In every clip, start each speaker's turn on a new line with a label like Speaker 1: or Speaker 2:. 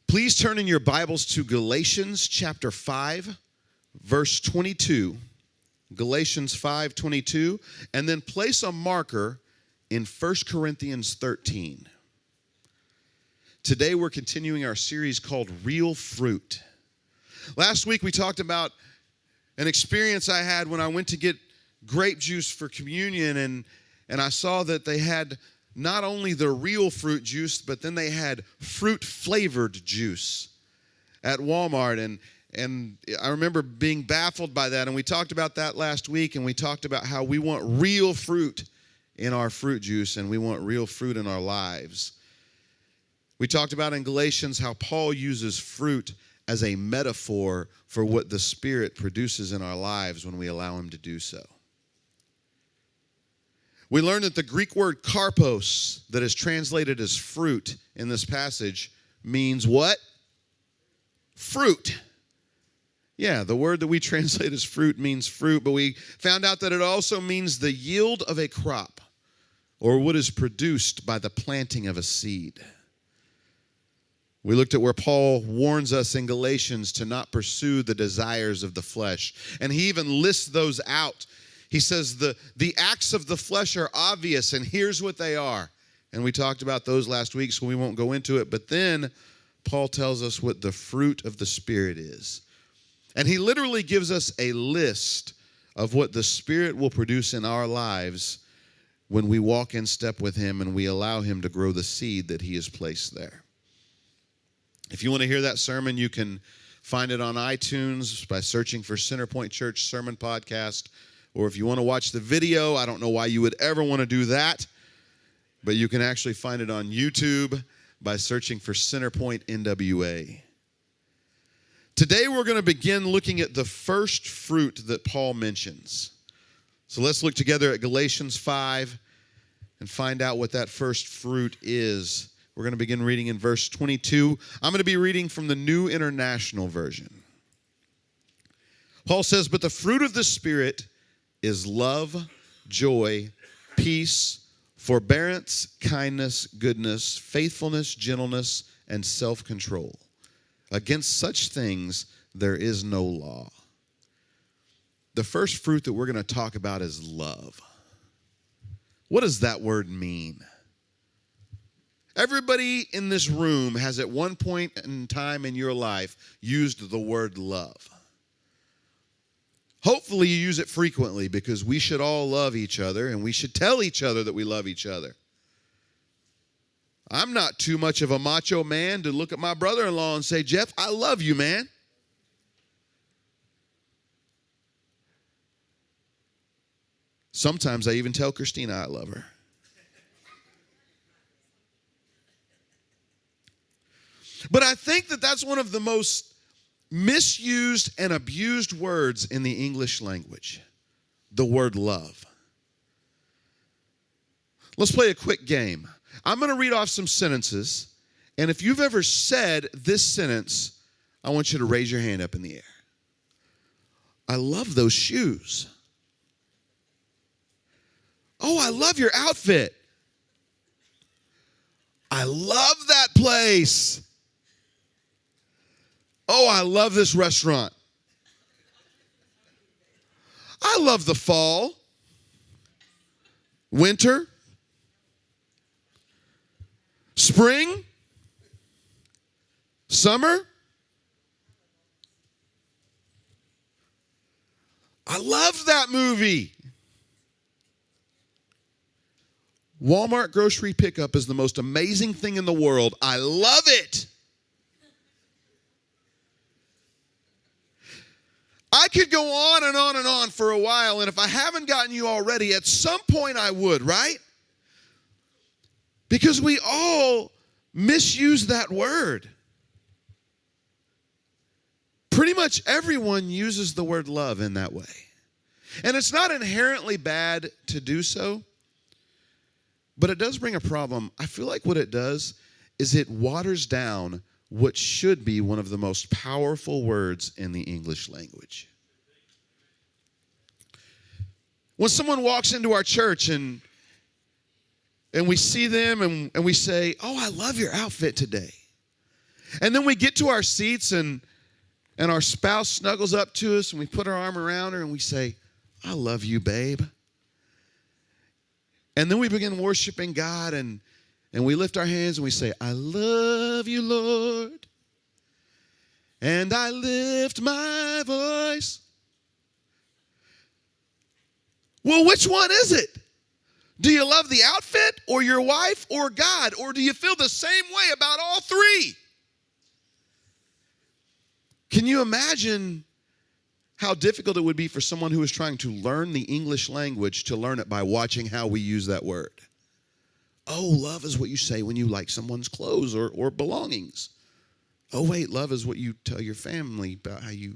Speaker 1: Please turn in your Bibles to Galatians chapter 5, verse 22. Galatians 5:22, and then place a marker in 1 Corinthians 13. Today we're continuing our series called Real Fruit. Last week we talked about an experience I had when I went to get grape juice for communion, and I saw that they had not only the real fruit juice, but then they had fruit-flavored juice at Walmart. And I remember being baffled by that. And we talked about that last week, and we talked about how we want real fruit in our fruit juice, and we want real fruit in our lives. We talked about in Galatians how Paul uses fruit as a metaphor for what the Spirit produces in our lives when we allow Him to do so. We learned that the Greek word karpos, that is translated as fruit in this passage, means what? Fruit. Yeah, the word that we translate as fruit means fruit, but we found out that it also means the yield of a crop, or what is produced by the planting of a seed. We looked at where Paul warns us in Galatians to not pursue the desires of the flesh, and he even lists those out. He says the acts of the flesh are obvious, and here's what they are. And we talked about those last week, so we won't go into it. But then Paul tells us what the fruit of the Spirit is. And he literally gives us a list of what the Spirit will produce in our lives when we walk in step with Him and we allow Him to grow the seed that He has placed there. If you want to hear that sermon, you can find it on iTunes by searching for CenterPoint Church Sermon Podcast. Or if you want to watch the video, I don't know why you would ever want to do that, but you can actually find it on YouTube by searching for CenterPoint NWA. Today we're going to begin looking at the first fruit that Paul mentions. So let's look together at Galatians 5 and find out what that first fruit is. We're going to begin reading in verse 22. I'm going to be reading from the New International Version. Paul says, "But the fruit of the Spirit is love, joy, peace, forbearance, kindness, goodness, faithfulness, gentleness, and self-control. Against such things there is no law." The first fruit that we're going to talk about is love. What does that word mean? Everybody in this room has at one point in time in your life used the word love. Hopefully you use it frequently, because we should all love each other and we should tell each other that we love each other. I'm not too much of a macho man to look at my brother-in-law and say, "Jeff, I love you, man." Sometimes I even tell Christina I love her. But I think that that's one of the most misused and abused words in the English language, the word love. Let's play a quick game. I'm going to read off some sentences, and if you've ever said this sentence, I want you to raise your hand up in the air. "I love those shoes." "Oh, I love your outfit." "I love that place." "Oh, I love this restaurant." "I love the fall, winter, spring, summer. I love that movie." "Walmart grocery pickup is the most amazing thing in the world. I love it." I could go on and on and on for a while, and if I haven't gotten you already, at some point I would, right? Because we all misuse that word. Pretty much everyone uses the word love in that way. And it's not inherently bad to do so, but it does bring a problem. I feel like what it does is it waters down what should be one of the most powerful words in the English language. When someone walks into our church and we see them and we say, "Oh, I love your outfit today." And then we get to our seats and our spouse snuggles up to us and we put our arm around her and we say, I love you, babe. And then we begin worshiping God and we lift our hands and we say, I love you, Lord. And I lift my voice. Well, which one is it? Do you love the outfit or your wife or God? Or do you feel the same way about all three? Can you imagine how difficult it would be for someone who is trying to learn the English language to learn it by watching how we use that word? Oh, love is what you say when you like someone's clothes or belongings. Oh, wait, love is what you tell your family about how you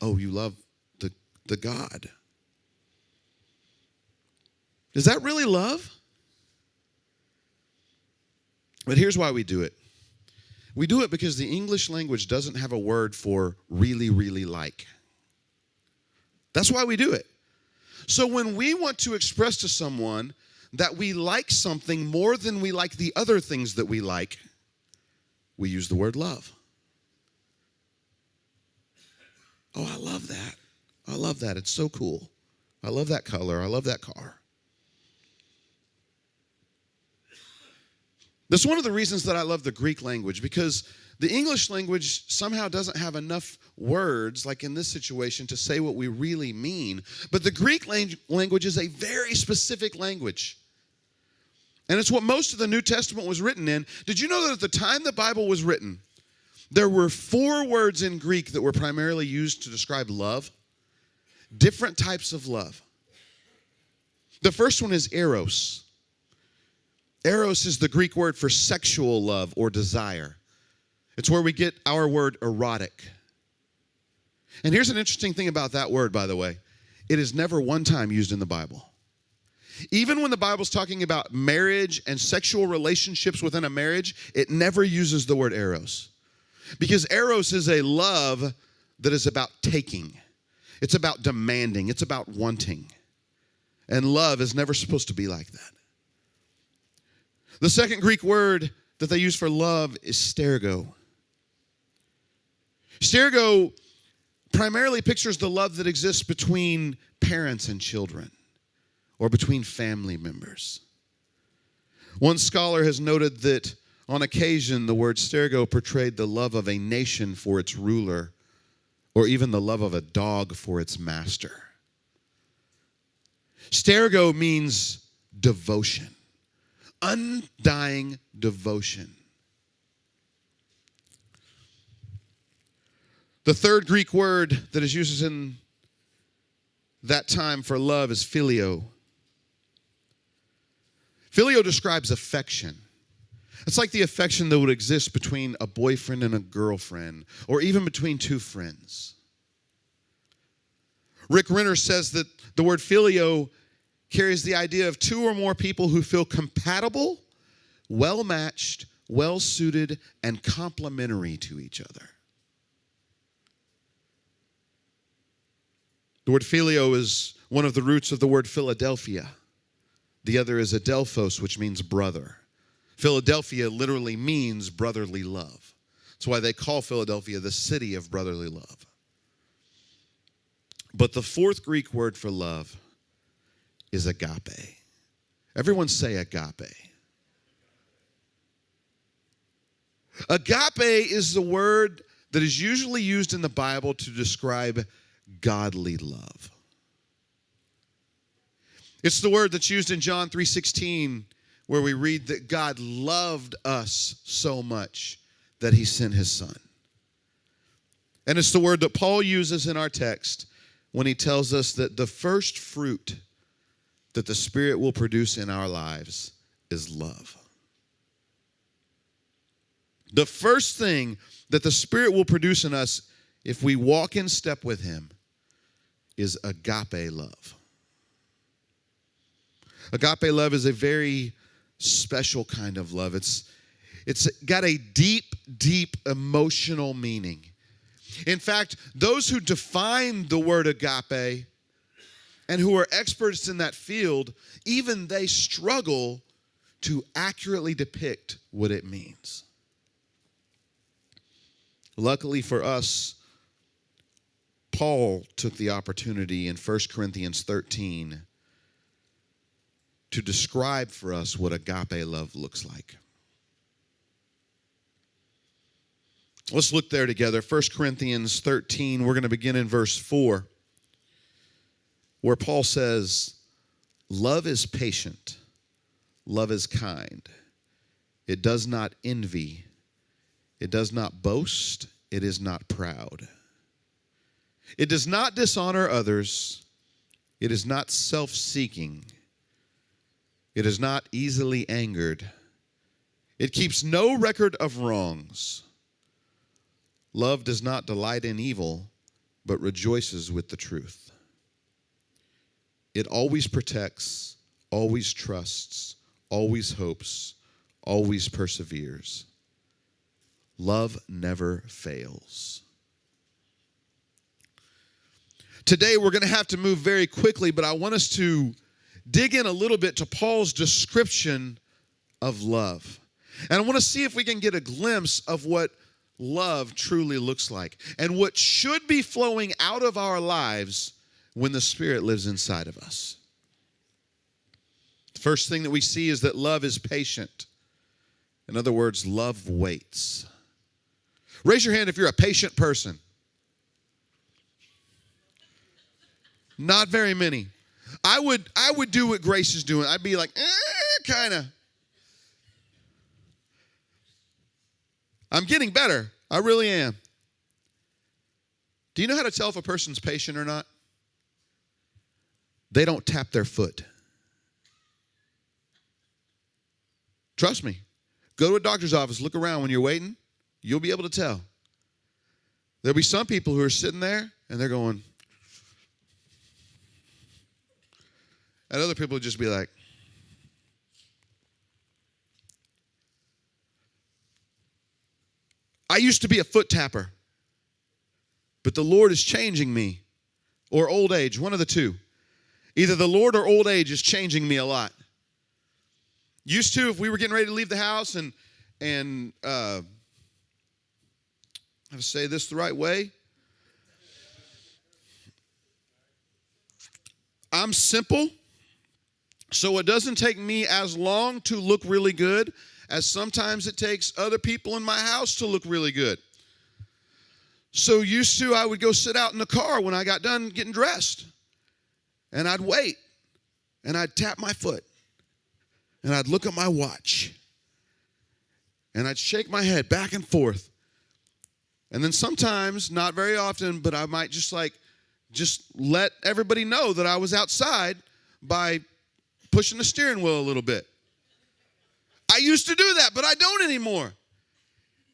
Speaker 1: love the God. Is that really love? But here's why we do it. We do it because the English language doesn't have a word for really, really like. That's why we do it. So when we want to express to someone that we like something more than we like the other things that we like, we use the word love. Oh, I love that. I love that. It's so cool. I love that color. I love that car. That's one of the reasons that I love the Greek language, because the English language somehow doesn't have enough words, like in this situation, to say what we really mean. But the Greek language is a very specific language. And it's what most of the New Testament was written in. Did you know that at the time the Bible was written, there were 4 words in Greek that were primarily used to describe love? Different types of love. The first one is eros. Eros is the Greek word for sexual love or desire. It's where we get our word erotic. And here's an interesting thing about that word, by the way. It is never one time used in the Bible. Even when the Bible's talking about marriage and sexual relationships within a marriage, it never uses the word eros. Because eros is a love that is about taking. It's about demanding. It's about wanting. And love is never supposed to be like that. The second Greek word that they use for love is stergo. Stergo primarily pictures the love that exists between parents and children or between family members. One scholar has noted that on occasion the word stergo portrayed the love of a nation for its ruler or even the love of a dog for its master. Stergo means devotion. Undying devotion. The third Greek word that is used in that time for love is phileo. Phileo describes affection. It's like the affection that would exist between a boyfriend and a girlfriend, or even between two friends. Rick Renner says that the word phileo carries the idea of 2 or more people who feel compatible, well-matched, well-suited, and complementary to each other. The word phileo is one of the roots of the word Philadelphia. The other is adelphos, which means brother. Philadelphia literally means brotherly love. That's why they call Philadelphia the city of brotherly love. But the fourth Greek word for love is agape. Everyone say agape. Agape is the word that is usually used in the Bible to describe godly love. It's the word that's used in John 3:16, where we read that God loved us so much that he sent his son. And it's the word that Paul uses in our text when he tells us that the first fruit that the Spirit will produce in our lives is love. The first thing that the Spirit will produce in us if we walk in step with him is agape love. Agape love is a very special kind of love. It's got a deep, deep emotional meaning. In fact, those who define the word agape and who are experts in that field, even they struggle to accurately depict what it means. Luckily for us, Paul took the opportunity in 1 Corinthians 13 to describe for us what agape love looks like. Let's look there together. 1 Corinthians 13, we're going to begin in verse 4, where Paul says, love is patient, love is kind. It does not envy, it does not boast, it is not proud. It does not dishonor others, it is not self-seeking, it is not easily angered, it keeps no record of wrongs. Love does not delight in evil, but rejoices with the truth. It always protects, always trusts, always hopes, always perseveres. Love never fails. Today we're going to have to move very quickly, but I want us to dig in a little bit to Paul's description of love. And I want to see if we can get a glimpse of what love truly looks like and what should be flowing out of our lives when the Spirit lives inside of us. The first thing that we see is that love is patient. In other words, love waits. Raise your hand if you're a patient person. Not very many. I would do what Grace is doing. I'd be like, kind of. I'm getting better. I really am. Do you know how to tell if a person's patient or not? They don't tap their foot. Trust me. Go to a doctor's office, look around when you're waiting. You'll be able to tell. There'll be some people who are sitting there and they're going. And other people will just be like. I used to be a foot tapper, but the Lord is changing me, or old age, one of the two. Either the Lord or old age is changing me a lot. Used to, if we were getting ready to leave the house and how to say this the right way? I'm simple, so it doesn't take me as long to look really good as sometimes it takes other people in my house to look really good. So used to, I would go sit out in the car when I got done getting dressed. And I'd wait. And I'd tap my foot. And I'd look at my watch. And I'd shake my head back and forth. And then sometimes, not very often, but I might just let everybody know that I was outside by pushing the steering wheel a little bit. I used to do that, but I don't anymore.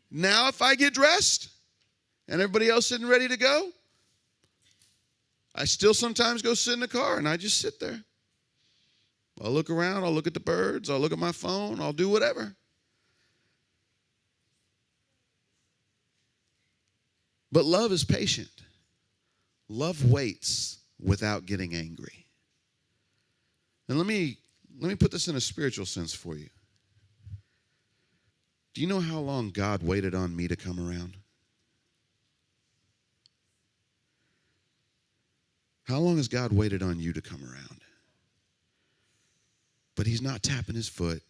Speaker 1: Now, if I get dressed and everybody else isn't ready to go, I still sometimes go sit in the car and I just sit there. I'll look around, I'll look at the birds, I'll look at my phone, I'll do whatever. But love is patient. Love waits without getting angry. And let me put this in a spiritual sense for you. Do you know how long God waited on me to come around? How long has God waited on you to come around? But he's not tapping his foot.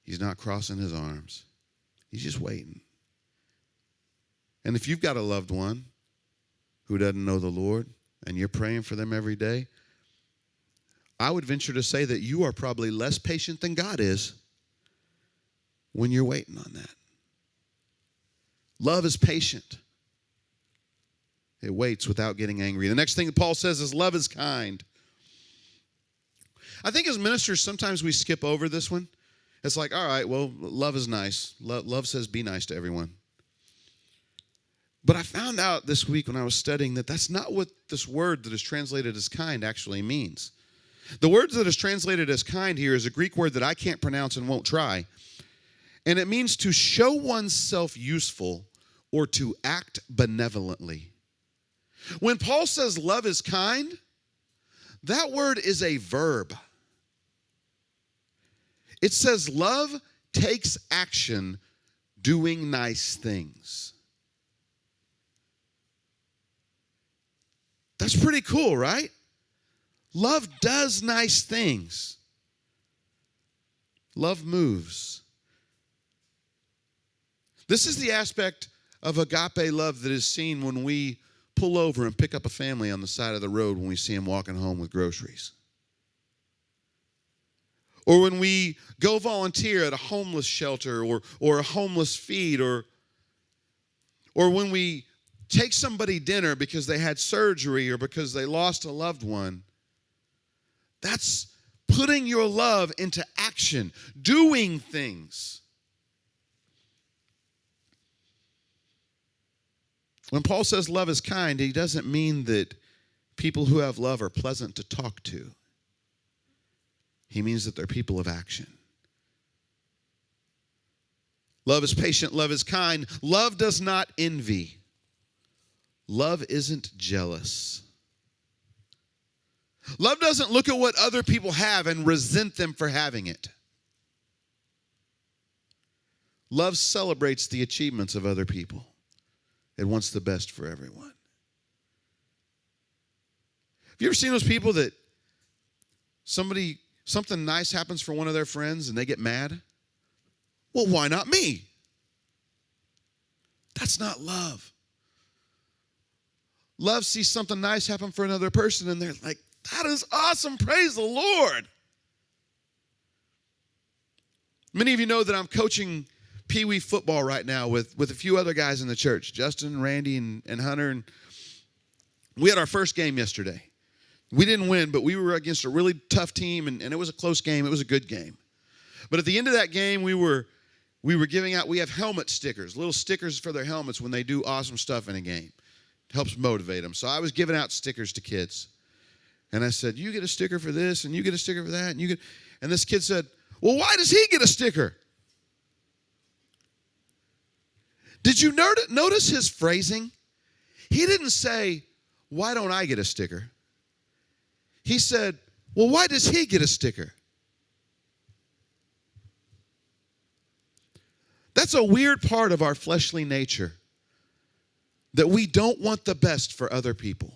Speaker 1: He's not crossing his arms. He's just waiting. And if you've got a loved one who doesn't know the Lord and you're praying for them every day, I would venture to say that you are probably less patient than God is when you're waiting on that. Love is patient. It waits without getting angry. The next thing that Paul says is love is kind. I think as ministers, sometimes we skip over this one. It's like, all right, well, love is nice. Love says be nice to everyone. But I found out this week when I was studying that that's not what this word that is translated as kind actually means. The word that is translated as kind here is a Greek word that I can't pronounce and won't try. And it means to show oneself useful or to act benevolently. When Paul says love is kind, that word is a verb. It says love takes action doing nice things. That's pretty cool, right? Love does nice things. Love moves. This is the aspect of agape love that is seen when we pull over and pick up a family on the side of the road when we see them walking home with groceries. Or when we go volunteer at a homeless shelter or a homeless feed, or when we take somebody dinner because they had surgery or because they lost a loved one. That's putting your love into action, doing things. When Paul says love is kind, he doesn't mean that people who have love are pleasant to talk to. He means that they're people of action. Love is patient, love is kind. Love does not envy. Love isn't jealous. Love doesn't look at what other people have and resent them for having it. Love celebrates the achievements of other people. It wants the best for everyone. Have you ever seen those people that something nice happens for one of their friends and they get mad? Well, why not me? That's not love. Love sees something nice happen for another person and they're like, that is awesome. Praise the Lord. Many of you know that I'm coaching Pee Wee football right now with a few other guys in the church, Justin, Randy, and Hunter. And we had our first game yesterday. We didn't win, but we were against a really tough team, and it was a close game. It was a good game. But at the end of that game, we were giving out, we have helmet stickers, little stickers for their helmets when they do awesome stuff in a game. It helps motivate them. So I was giving out stickers to kids. And I said, you get a sticker for this, and you get a sticker for that, and this kid said, well, why does he get a sticker? Did you notice his phrasing? He didn't say, why don't I get a sticker? He said, well, why does he get a sticker? That's a weird part of our fleshly nature, that we don't want the best for other people.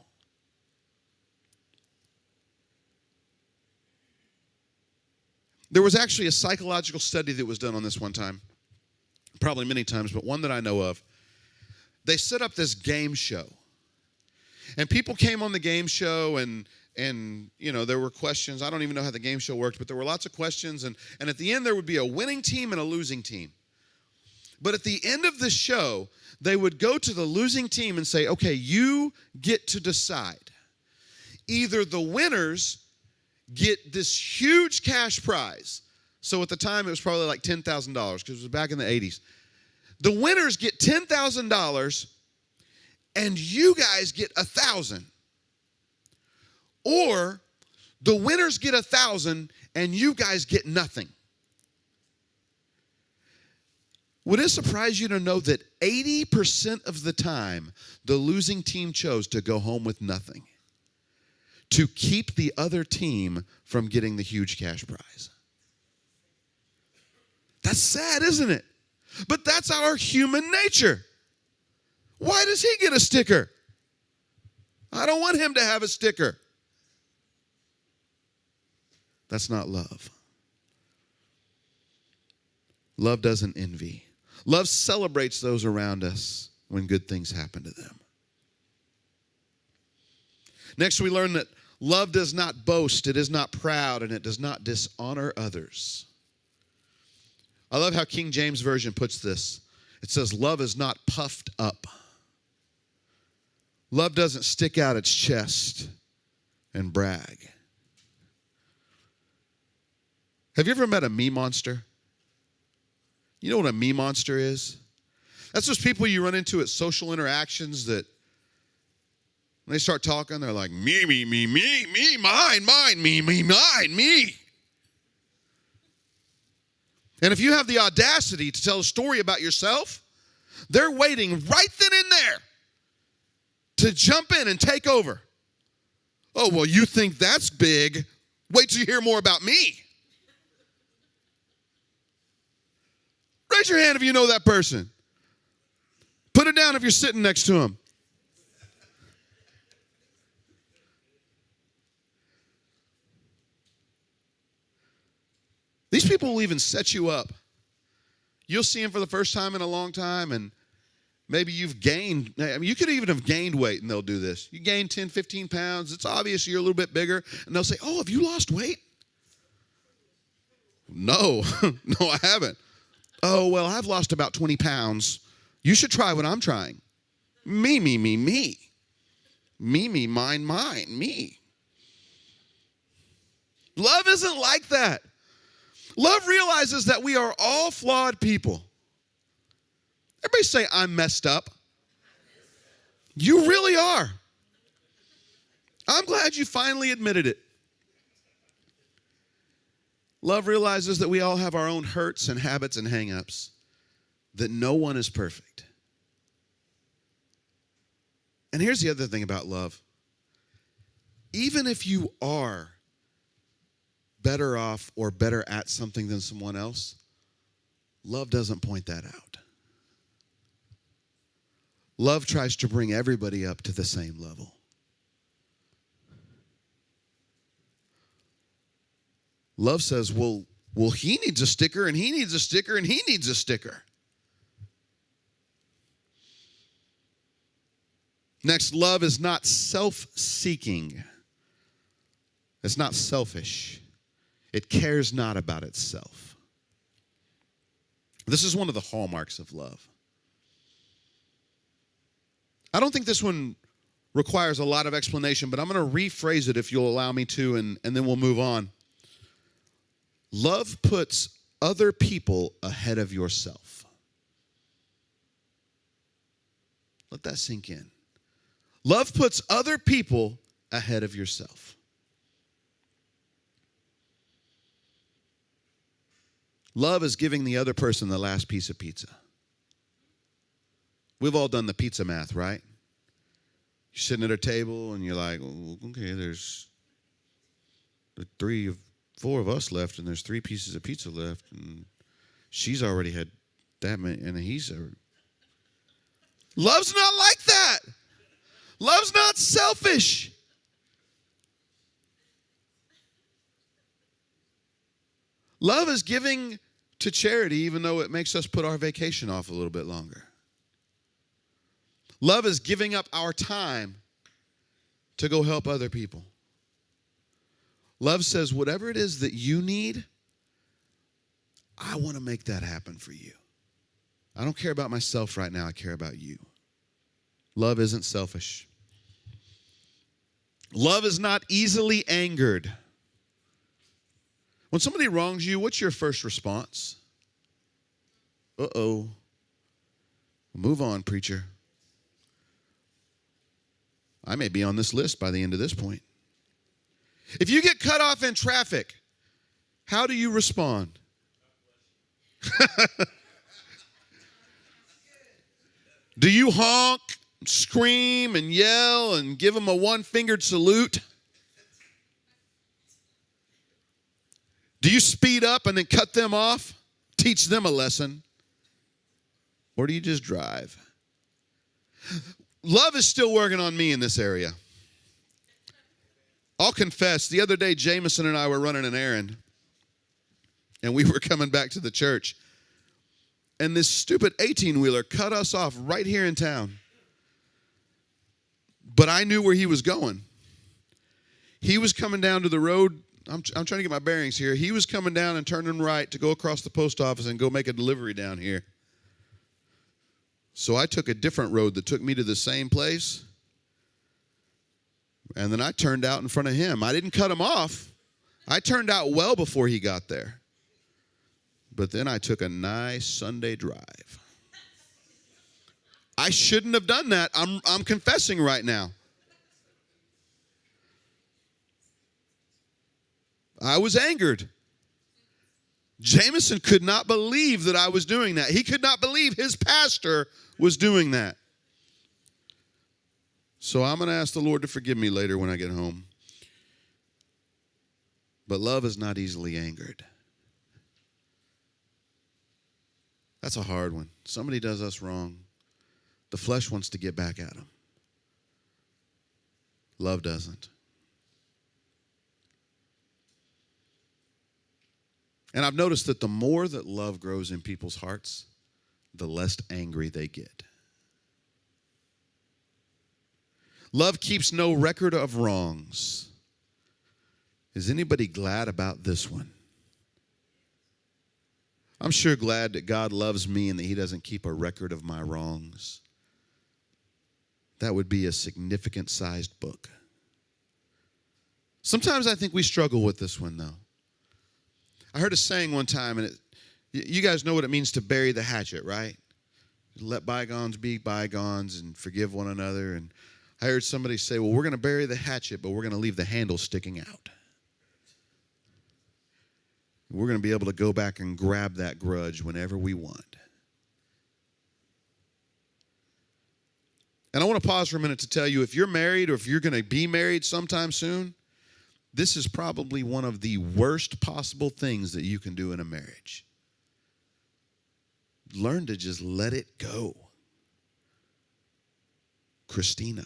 Speaker 1: There was actually a psychological study that was done on this one time, probably many times, but one that I know of. They set up this game show. And people came on the game show and there were questions. I don't even know how the game show worked, but there were lots of questions. And at the end, there would be a winning team and a losing team. But at the end of the show, they would go to the losing team and say, okay, you get to decide. Either the winners get this huge cash prize. So at the time, it was probably like $10,000 because it was back in the 80s. The winners get $10,000 and you guys get $1,000. Or the winners get $1,000 and you guys get nothing. Would it surprise you to know that 80% of the time, the losing team chose to go home with nothing, to keep the other team from getting the huge cash prize? That's sad, isn't it? But that's our human nature. Why does he get a sticker? I don't want him to have a sticker. That's not love. Love doesn't envy. Love celebrates those around us when good things happen to them. Next, we learn that love does not boast, it is not proud, and it does not dishonor others. I love how King James Version puts this. It says, love is not puffed up. Love doesn't stick out its chest and brag. Have you ever met a me monster? You know what a me monster is? That's those people you run into at social interactions that when they start talking, they're like, me, mine, me, mine, me. And if you have the audacity to tell a story about yourself, they're waiting right then and there to jump in and take over. Oh, well, you think that's big. Wait till you hear more about me. Raise your hand if you know that person. Put it down if you're sitting next to him. people will even set you up. You'll see them for the first time in a long time, and maybe you've gained. I mean, you could even have gained weight, and they'll do this. You gain 10, 15 pounds. It's obvious you're a little bit bigger, and they'll say, oh, have you lost weight? No, no, I haven't. Oh, well, I've lost about 20 pounds. You should try what I'm trying. Me. Me, mine, me. Love isn't like that. Love realizes that we are all flawed people. Everybody say, I'm messed up. You really are. I'm glad you finally admitted it. Love realizes that we all have our own hurts and habits and hang-ups, that no one is perfect. And here's the other thing about love. Even if you are better off or better at something than someone else, love doesn't point that out. Love tries to bring everybody up to the same level. Love says, well, he needs a sticker, and he needs a sticker, and he needs a sticker. Next, love is not self-seeking. It's not selfish. It cares not about itself. This is one of the hallmarks of love. I don't think this one requires a lot of explanation, but I'm going to rephrase it if you'll allow me to, and then we'll move on. Love puts other people ahead of yourself. Let that sink in. Love puts other people ahead of yourself. Love is giving the other person the last piece of pizza. We've all done the pizza math, right? You're sitting at a table and you're like, oh, okay, there's 4 of us left, and there's 3 pieces of pizza left, and she's already had that many, and he's already. Love's not like that. Love's not selfish. Love is giving to charity even though it makes us put our vacation off a little bit longer. Love is giving up our time to go help other people. Love says, whatever it is that you need, I want to make that happen for you. I don't care about myself right now. I care about you. Love isn't selfish. Love is not easily angered. When somebody wrongs you, what's your first response? Uh-oh. Move on, preacher. I may be on this list by the end of this point. If you get cut off in traffic, how do you respond? Do you honk, scream, and yell, and give them a one-fingered salute? Do you speed up and then cut them off, teach them a lesson? Or do you just drive? Love is still working on me in this area. I'll confess, the other day, Jameson and I were running an errand, and we were coming back to the church, and this stupid 18-wheeler cut us off right here in town. But I knew where he was going. He was coming down to the road. I'm trying to get my bearings here. He was coming down and turning right to go across the post office and go make a delivery down here. So I took a different road that took me to the same place. And then I turned out in front of him. I didn't cut him off. I turned out well before he got there. But then I took a nice Sunday drive. I shouldn't have done that. I'm confessing right now. I was angered. Jameson could not believe that I was doing that. He could not believe his pastor was doing that. So I'm going to ask the Lord to forgive me later when I get home. But love is not easily angered. That's a hard one. Somebody does us wrong. The flesh wants to get back at them. Love doesn't. And I've noticed that the more that love grows in people's hearts, the less angry they get. Love keeps no record of wrongs. Is anybody glad about this one? I'm sure glad that God loves me and that he doesn't keep a record of my wrongs. That would be a significant sized book. Sometimes I think we struggle with this one, though. I heard a saying one time, and you guys know what it means to bury the hatchet, right? Let bygones be bygones and forgive one another. And I heard somebody say, well, we're going to bury the hatchet, but we're going to leave the handle sticking out. We're going to be able to go back and grab that grudge whenever we want. And I want to pause for a minute to tell you, if you're married or if you're going to be married sometime soon, this is probably one of the worst possible things that you can do in a marriage. Learn to just let it go. Christina.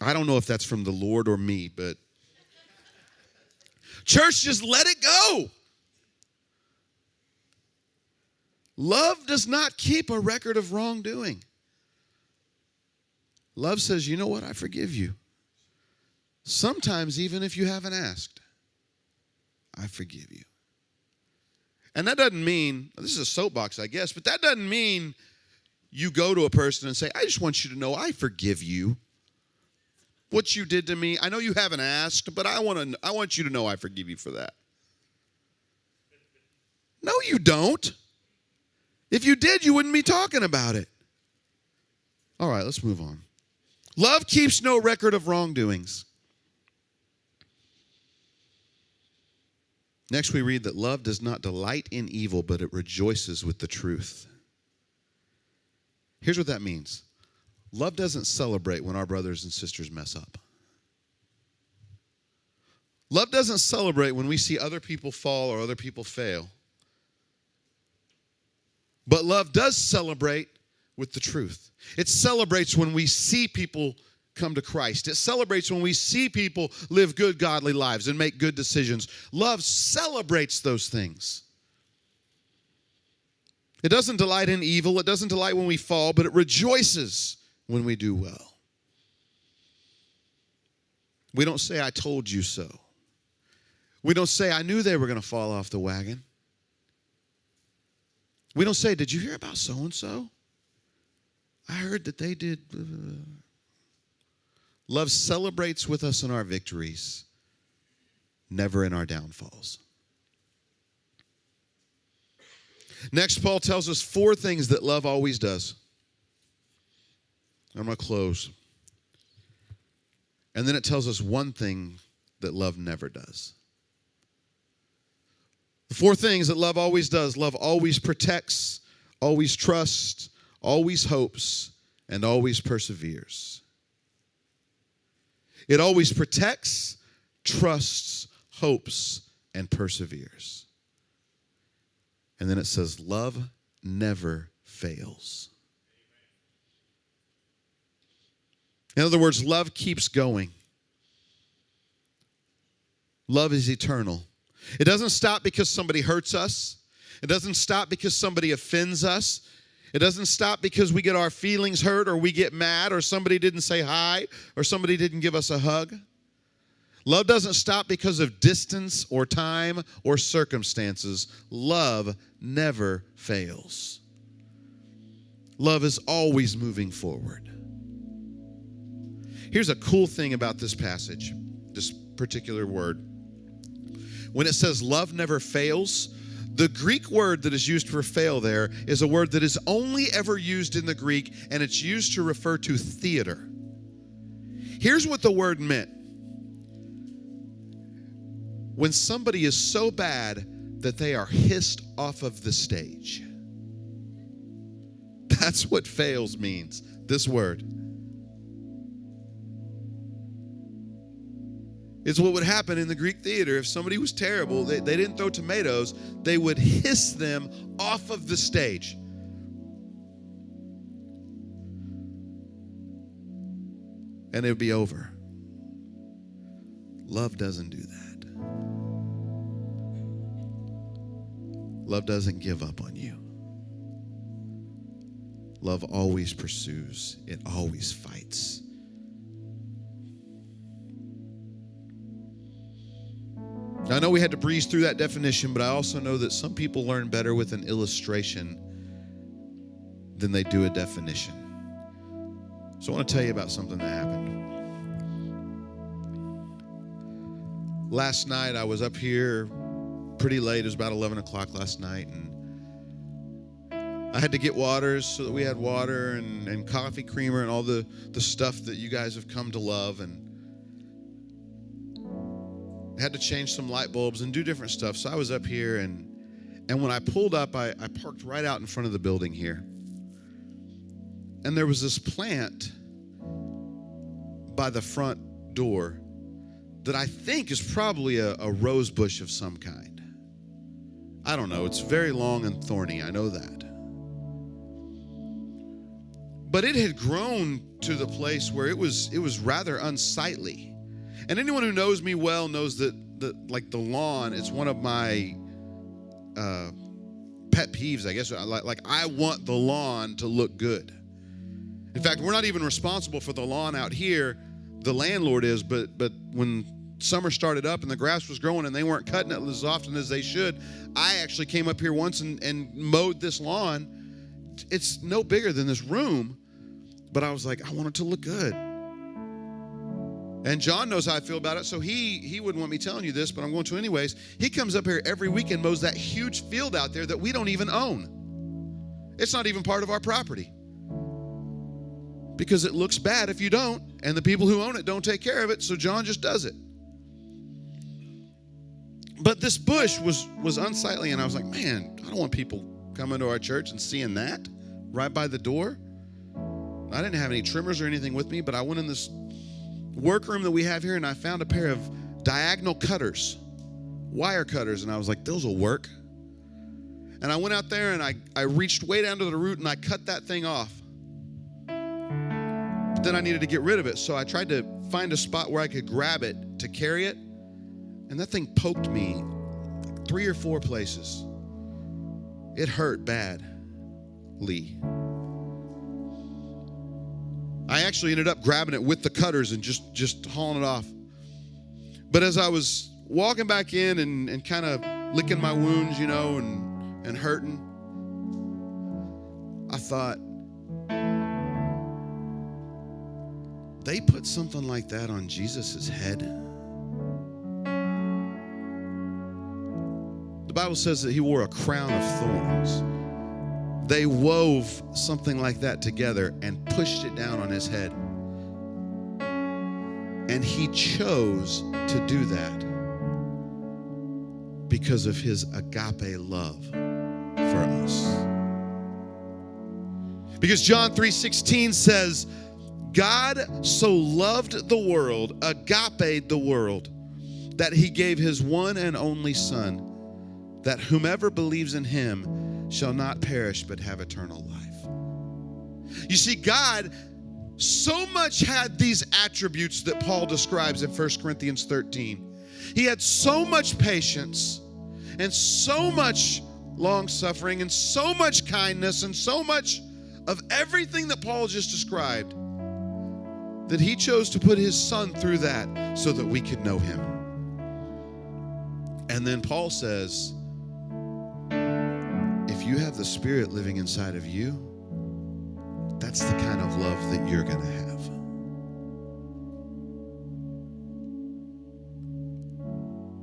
Speaker 1: I don't know if that's from the Lord or me, but church, just let it go. Love does not keep a record of wrongdoing. Love says, you know what? I forgive you. Sometimes even if you haven't asked, I forgive you. And that doesn't mean, this is a soapbox, I guess, but that doesn't mean you go to a person and say, I just want you to know I forgive you. What you did to me, I know you haven't asked, but I want you to know I forgive you for that. No, you don't. If you did, you wouldn't be talking about it. All right, let's move on. Love keeps no record of wrongdoings. Next, we read that love does not delight in evil, but it rejoices with the truth. Here's what that means. Love doesn't celebrate when our brothers and sisters mess up. Love doesn't celebrate when we see other people fall or other people fail. But love does celebrate with the truth. It celebrates when we see people come to Christ. It celebrates when we see people live good, godly lives and make good decisions. Love celebrates those things. It doesn't delight in evil. It doesn't delight when we fall, but it rejoices when we do well. We don't say, I told you so. We don't say, I knew they were going to fall off the wagon. We don't say, did you hear about so-and-so? I heard that they did. Love celebrates with us in our victories, never in our downfalls. Next, Paul tells us 4 things that love always does. I'm going to close. And then it tells us 1 thing that love never does. The 4 things that love always does. Love always protects, always trusts, always hopes, and always perseveres. It always protects, trusts, hopes, and perseveres. And then it says, love never fails. In other words, love keeps going. Love is eternal. It doesn't stop because somebody hurts us. It doesn't stop because somebody offends us. It doesn't stop because we get our feelings hurt or we get mad or somebody didn't say hi or somebody didn't give us a hug. Love doesn't stop because of distance or time or circumstances. Love never fails. Love is always moving forward. Here's a cool thing about this passage, this particular word. When it says love never fails, the Greek word that is used for fail there is a word that is only ever used in the Greek, and it's used to refer to theater. Here's what the word meant. When somebody is so bad that they are hissed off of the stage. That's what fails means, this word. It's what would happen in the Greek theater. If somebody was terrible, they didn't throw tomatoes, they would hiss them off of the stage. And it would be over. Love doesn't do that. Love doesn't give up on you. Love always pursues. It always fights. Now, I know we had to breeze through that definition, but I also know that some people learn better with an illustration than they do a definition. So I want to tell you about something that happened. Last night, I was up here pretty late. It was about 11 o'clock last night, and I had to get waters so that we had water and coffee creamer and all the stuff that you guys have come to love, and I had to change some light bulbs and do different stuff. So I was up here, and when I pulled up, I parked right out in front of the building here. And there was this plant by the front door that I think is probably a rose bush of some kind. I don't know. It's very long and thorny. I know that. But it had grown to the place where it was rather unsightly. And anyone who knows me well knows that like the lawn is one of my pet peeves, I guess. Like I want the lawn to look good. In fact, we're not even responsible for the lawn out here. The landlord is, but when summer started up and the grass was growing and they weren't cutting it as often as they should, I actually came up here once and mowed this lawn. It's no bigger than this room, but I was like, I want it to look good. And John knows how I feel about it, so he wouldn't want me telling you this, but I'm going to anyways. He comes up here every week and mows that huge field out there that we don't even own. It's not even part of our property. Because it looks bad if you don't, and the people who own it don't take care of it, so John just does it. But this bush was unsightly, and I was like, man, I don't want people coming to our church and seeing that right by the door. I didn't have any trimmers or anything with me, but I went in this workroom that we have here, and I found a pair of diagonal cutters, wire cutters, and I was like, those will work. And I went out there, and I reached way down to the root, and I cut that thing off. But then I needed to get rid of it, so I tried to find a spot where I could grab it to carry it, and that thing poked me 3 or 4 places. It hurt badly. I actually ended up grabbing it with the cutters and just hauling it off. But as I was walking back in and kind of licking my wounds, you know, and hurting, I thought, they put something like that on Jesus' head. The Bible says that he wore a crown of thorns. They wove something like that together and pushed it down on his head. And he chose to do that because of his agape love for us. Because John 3:16 says, God so loved the world, agape the world, that he gave his one and only Son, that whomever believes in him shall not perish but have eternal life. You see, God so much had these attributes that Paul describes in 1 Corinthians 13. He had so much patience and so much long-suffering and so much kindness and so much of everything that Paul just described, that he chose to put his Son through that so that we could know him. And then Paul says, if you have the Spirit living inside of you, that's the kind of love that you're going to have.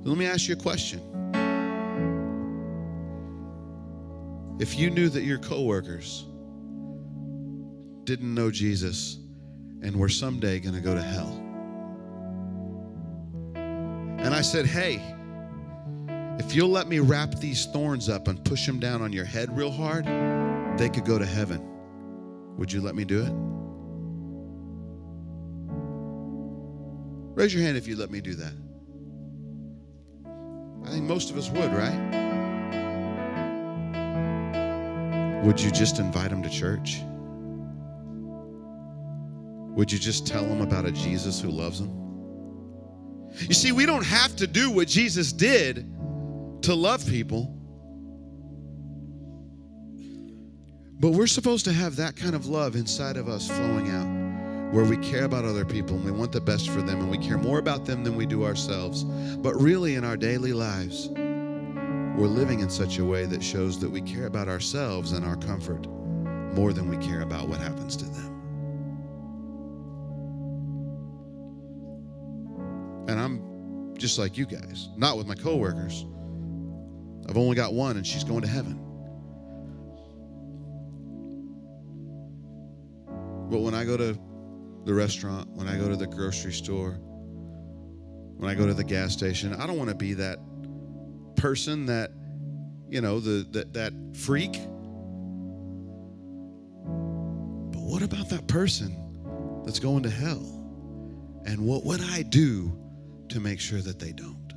Speaker 1: So let me ask you a question. If you knew that your coworkers didn't know Jesus and were someday going to go to hell, and I said, hey, if you'll let me wrap these thorns up and push them down on your head real hard, they could go to heaven, would you let me do it? Raise your hand if you'd let me do that. I think most of us would, right? Would you just invite them to church? Would you just tell them about a Jesus who loves them? You see, we don't have to do what Jesus did to love people. But we're supposed to have that kind of love inside of us flowing out, where we care about other people and we want the best for them and we care more about them than we do ourselves. But really in our daily lives, we're living in such a way that shows that we care about ourselves and our comfort more than we care about what happens to them. And I'm just like you guys, not with my coworkers. I've only got one and she's going to heaven. But when I go to the restaurant, when I go to the grocery store, when I go to the gas station, I don't want to be that person that, that freak. But what about that person that's going to hell? And what would I do to make sure that they don't?